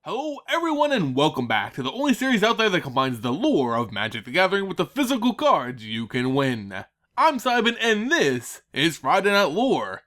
Hello everyone and welcome back to the only series out there that combines the lore of Magic the Gathering with the physical cards you can win. I'm Simon and this is Friday Night Lore.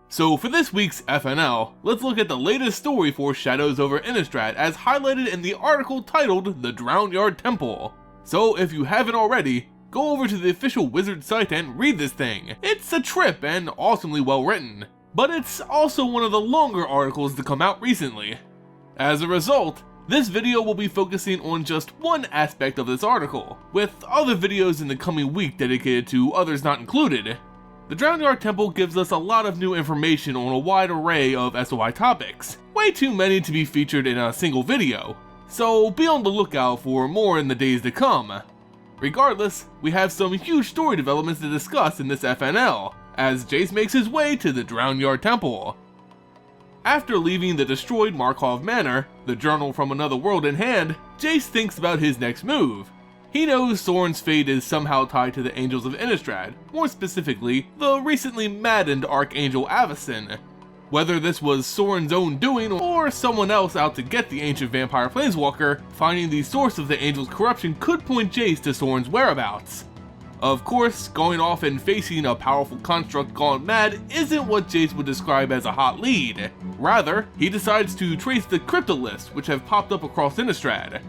So for this week's FNL, let's look at the latest story for Shadows Over Innistrad as highlighted in the article titled The Drownyard Temple. So if you haven't already, go over to the official Wizard site and read this thing. It's a trip and awesomely well written, but it's also one of the longer articles to come out recently. As a result, this video will be focusing on just one aspect of this article, with other videos in the coming week dedicated to others not included. The Drownyard Temple gives us a lot of new information on a wide array of SOI topics, way too many to be featured in a single video. So be on the lookout for more in the days to come. Regardless, we have some huge story developments to discuss in this FNL, as Jace makes his way to the Drownyard Temple. After leaving the destroyed Markov Manor, the journal from another world in hand, Jace thinks about his next move. He knows Sorin's fate is somehow tied to the Angels of Innistrad, more specifically, the recently maddened Archangel Avacyn. Whether this was Sorin's own doing or someone else out to get the ancient vampire planeswalker, finding the source of the Angel's corruption could point Jace to Sorin's whereabouts. Of course, going off and facing a powerful construct gone mad isn't what Jace would describe as a hot lead. Rather, he decides to trace the Cryptoliths which have popped up across Innistrad.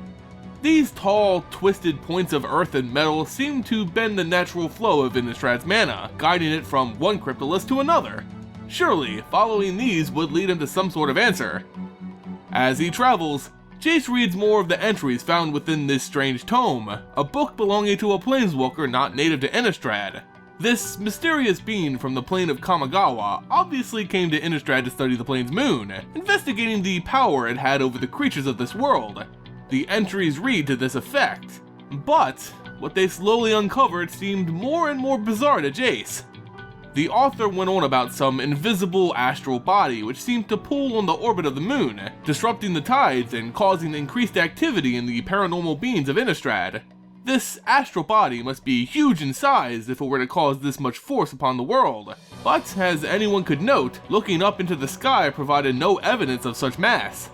These tall, twisted points of earth and metal seem to bend the natural flow of Innistrad's mana, guiding it from one Cryptolith to another. Surely, following these would lead him to some sort of answer. As he travels, Jace reads more of the entries found within this strange tome, a book belonging to a planeswalker not native to Innistrad. This mysterious being from the plane of Kamigawa obviously came to Innistrad to study the plane's moon, investigating the power it had over the creatures of this world. The entries read to this effect, but what they slowly uncovered seemed more and more bizarre to Jace. The author went on about some invisible astral body which seemed to pull on the orbit of the moon, disrupting the tides and causing increased activity in the paranormal beings of Innistrad. This astral body must be huge in size if it were to cause this much force upon the world, but as anyone could note, looking up into the sky provided no evidence of such mass.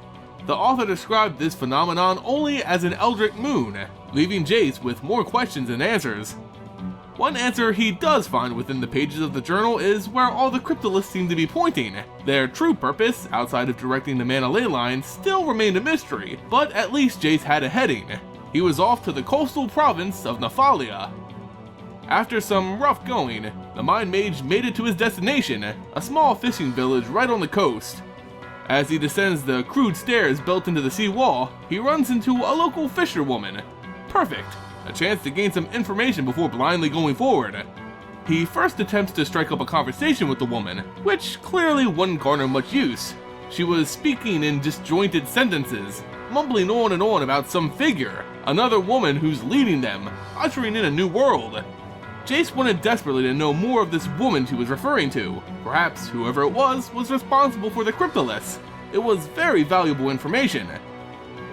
The author described this phenomenon only as an Eldritch moon, leaving Jace with more questions than answers. One answer he does find within the pages of the journal is where all the Cryptoliths seem to be pointing. Their true purpose, outside of directing the mana ley line, still remained a mystery, but at least Jace had a heading. He was off to the coastal province of Nephalia. After some rough going, the Mind Mage made it to his destination, a small fishing village right on the coast. As he descends the crude stairs built into the sea wall, he runs into a local fisherwoman. Perfect! A chance to gain some information before blindly going forward. He first attempts to strike up a conversation with the woman, which clearly wouldn't garner much use. She was speaking in disjointed sentences, mumbling on and on about some figure, another woman who's leading them, ushering in a new world. Jace wanted desperately to know more of this woman she was referring to. Perhaps whoever it was responsible for the Cryptoliths. It was very valuable information.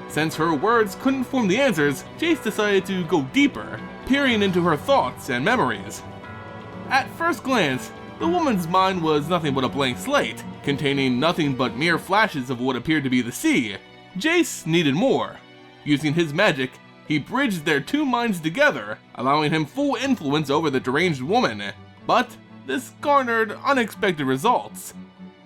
Since her words couldn't form the answers, Jace decided to go deeper, peering into her thoughts and memories. At first glance, the woman's mind was nothing but a blank slate, containing nothing but mere flashes of what appeared to be the sea. Jace needed more. Using his magic, he bridged their two minds together, allowing him full influence over the deranged woman. But this garnered unexpected results.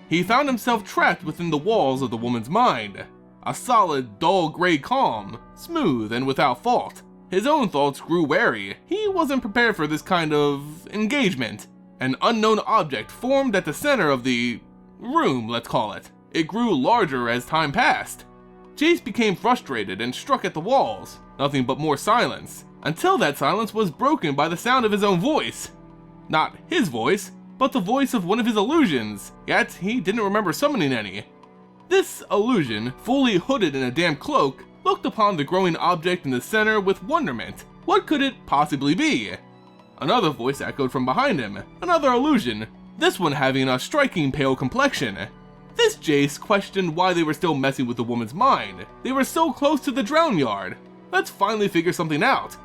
He found himself trapped within the walls of the woman's mind. A solid, dull gray calm, smooth and without fault. His own thoughts grew wary. He wasn't prepared for this kind of engagement. An unknown object formed at the center of the room, let's call it. It grew larger as time passed. Jace became frustrated and struck at the walls. Nothing but more silence, until that silence was broken by the sound of his own voice. Not his voice, but the voice of one of his illusions, yet he didn't remember summoning any. This illusion, fully hooded in a damp cloak, looked upon the growing object in the center with wonderment. What could it possibly be? Another voice echoed from behind him, another illusion, this one having a striking pale complexion. This Jace questioned why they were still messing with the woman's mind. They were so close to the Drownyard. Let's finally figure something out.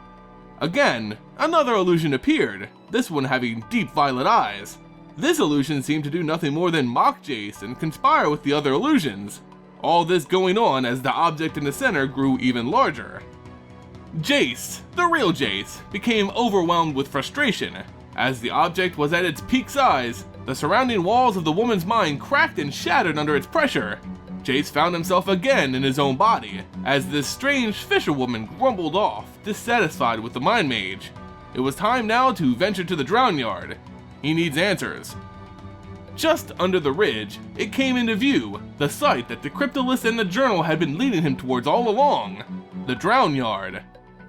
Again, another illusion appeared, this one having deep violet eyes. This illusion seemed to do nothing more than mock Jace and conspire with the other illusions. All this going on as the object in the center grew even larger. Jace, the real Jace, became overwhelmed with frustration. As the object was at its peak size, the surrounding walls of the woman's mind cracked and shattered under its pressure. Jace found himself again in his own body, as this strange fisherwoman grumbled off, dissatisfied with the mind mage. It was time now to venture to the Drownyard. He needs answers. Just under the ridge, it came into view, the site that the Cryptoliths and the journal had been leading him towards all along, the Drownyard.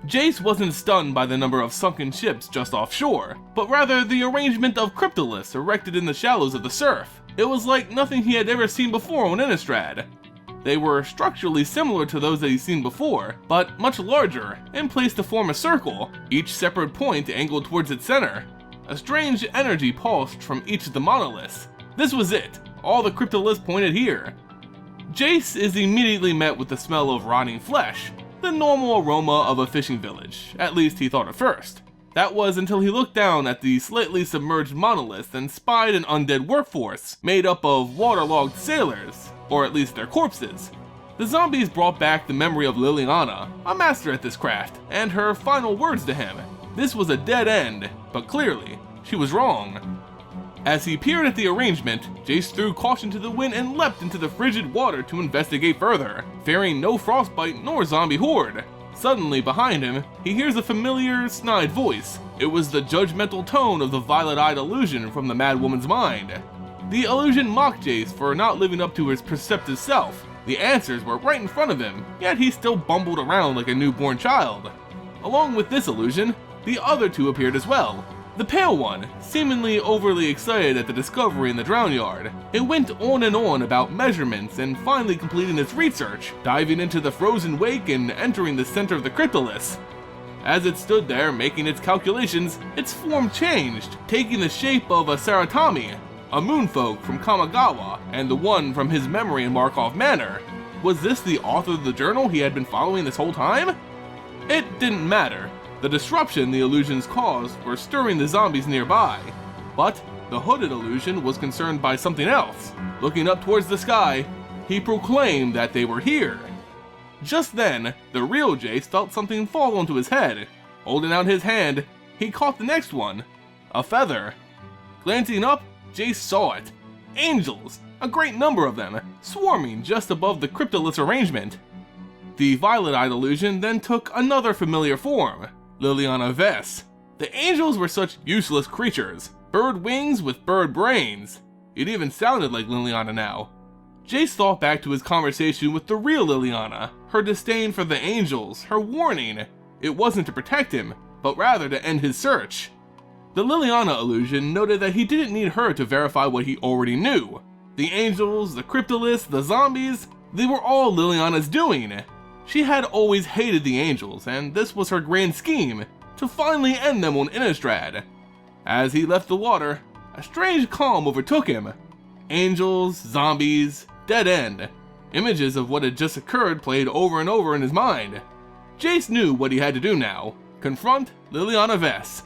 Jace wasn't stunned by the number of sunken ships just offshore, but rather the arrangement of Cryptoliths erected in the shallows of the surf. It was like nothing he had ever seen before on Innistrad. They were structurally similar to those that he'd seen before, but much larger, and placed to form a circle, each separate point angled towards its center. A strange energy pulsed from each of the monoliths. This was it, all the Cryptoliths pointed here. Jace is immediately met with the smell of rotting flesh, the normal aroma of a fishing village, at least he thought at first. That was until he looked down at the slightly submerged monolith and spied an undead workforce made up of waterlogged sailors, or at least their corpses. The zombies brought back the memory of Liliana, a master at this craft, and her final words to him. This was a dead end, but clearly, she was wrong. As he peered at the arrangement, Jace threw caution to the wind and leapt into the frigid water to investigate further, fearing no frostbite nor zombie horde. Suddenly, behind him, he hears a familiar, snide voice. It was the judgmental tone of the violet-eyed illusion from the mad woman's mind. The illusion mocked Jace for not living up to his perceptive self. The answers were right in front of him, yet he still bumbled around like a newborn child. Along with this illusion, the other two appeared as well. The pale one, seemingly overly excited at the discovery in the Drownyard. It went on and on about measurements and finally completing its research, diving into the frozen wake and entering the center of the Cryptoliths. As it stood there making its calculations, its form changed, taking the shape of a Saratami, a moonfolk from Kamigawa, and the one from his memory in Markov Manor. Was this the author of the journal he had been following this whole time? It didn't matter. The disruption the illusions caused were stirring the zombies nearby, but the hooded illusion was concerned by something else. Looking up towards the sky, he proclaimed that they were here. Just then, the real Jace felt something fall onto his head. Holding out his hand, he caught the next one, a feather. Glancing up, Jace saw it. Angels, a great number of them, swarming just above the Cryptoliths arrangement. The violet-eyed illusion then took another familiar form, Liliana Vess. The angels were such useless creatures, bird wings with bird brains. It even sounded like Liliana now. Jace thought back to his conversation with the real Liliana, her disdain for the angels, her warning. It wasn't to protect him, but rather to end his search. The Liliana illusion noted that he didn't need her to verify what he already knew. The angels, the Cryptoliths, the zombies, they were all Liliana's doing. She had always hated the angels, and this was her grand scheme, to finally end them on Innistrad. As he left the water, a strange calm overtook him. Angels, zombies, dead end. Images of what had just occurred played over and over in his mind. Jace knew what he had to do now, confront Liliana Vess.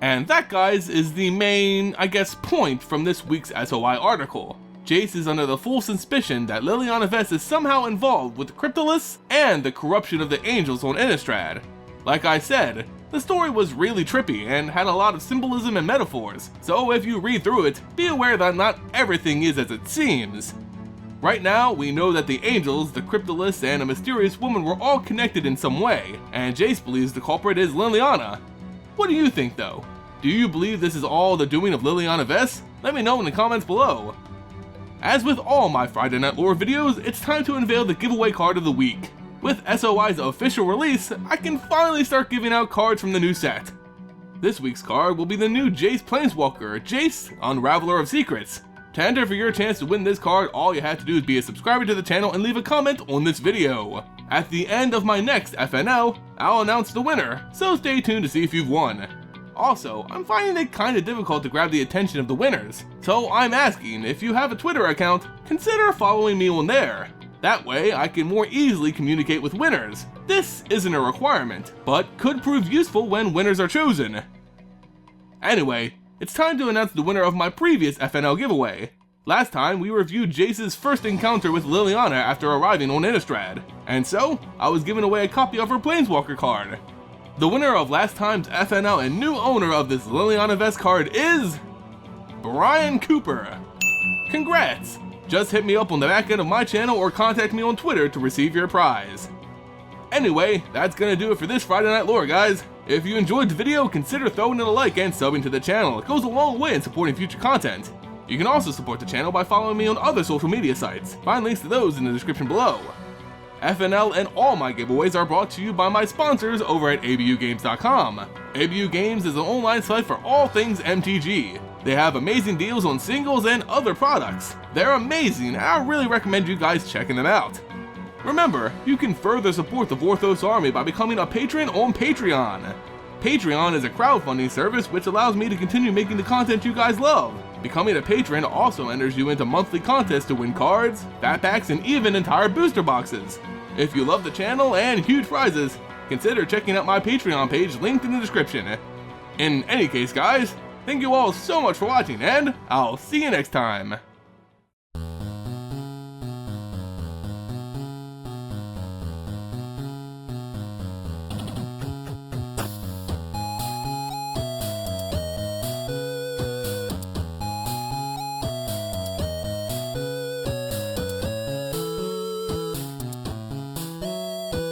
And that, guys, is the main, point from this week's SOI article. Jace is under the full suspicion that Liliana Vess is somehow involved with the Cryptoliths and the corruption of the angels on Innistrad. Like I said, the story was really trippy and had a lot of symbolism and metaphors, so if you read through it, be aware that not everything is as it seems. Right now, we know that the angels, the Cryptoliths, and a mysterious woman were all connected in some way, and Jace believes the culprit is Liliana. What do you think though? Do you believe this is all the doing of Liliana Vess? Let me know in the comments below. As with all my Friday Night Lore videos, it's time to unveil the giveaway card of the week. With SOI's official release, I can finally start giving out cards from the new set. This week's card will be the new Jace Planeswalker, Jace, Unraveler of Secrets. To enter for your chance to win this card, all you have to do is be a subscriber to the channel and leave a comment on this video. At the end of my next FNL, I'll announce the winner, so stay tuned to see if you've won. Also, I'm finding it kinda difficult to grab the attention of the winners, so I'm asking if you have a Twitter account, consider following me on there. That way, I can more easily communicate with winners. This isn't a requirement, but could prove useful when winners are chosen. Anyway, it's time to announce the winner of my previous FNL giveaway. Last time, we reviewed Jace's first encounter with Liliana after arriving on Innistrad, and so, I was giving away a copy of her Planeswalker card. The winner of last time's FNL and new owner of this Liliana Vess card is... Brian Cooper. Congrats! Just hit me up on the back end of my channel or contact me on Twitter to receive your prize. Anyway, that's gonna do it for this Friday Night Lore, guys. If you enjoyed the video, consider throwing in a like and subbing to the channel. It goes a long way in supporting future content. You can also support the channel by following me on other social media sites. Find links to those in the description below. FNL and all my giveaways are brought to you by my sponsors over at abugames.com. ABU Games is an online site for all things MTG. They have amazing deals on singles and other products. They're amazing and I really recommend you guys checking them out. Remember, you can further support the Vorthos army by becoming a patron on Patreon. Patreon is a crowdfunding service which allows me to continue making the content you guys love. Becoming a patron also enters you into monthly contests to win cards, fat packs, and even entire booster boxes. If you love the channel and huge prizes, consider checking out my Patreon page linked in the description. In any case guys, thank you all so much for watching and I'll see you next time.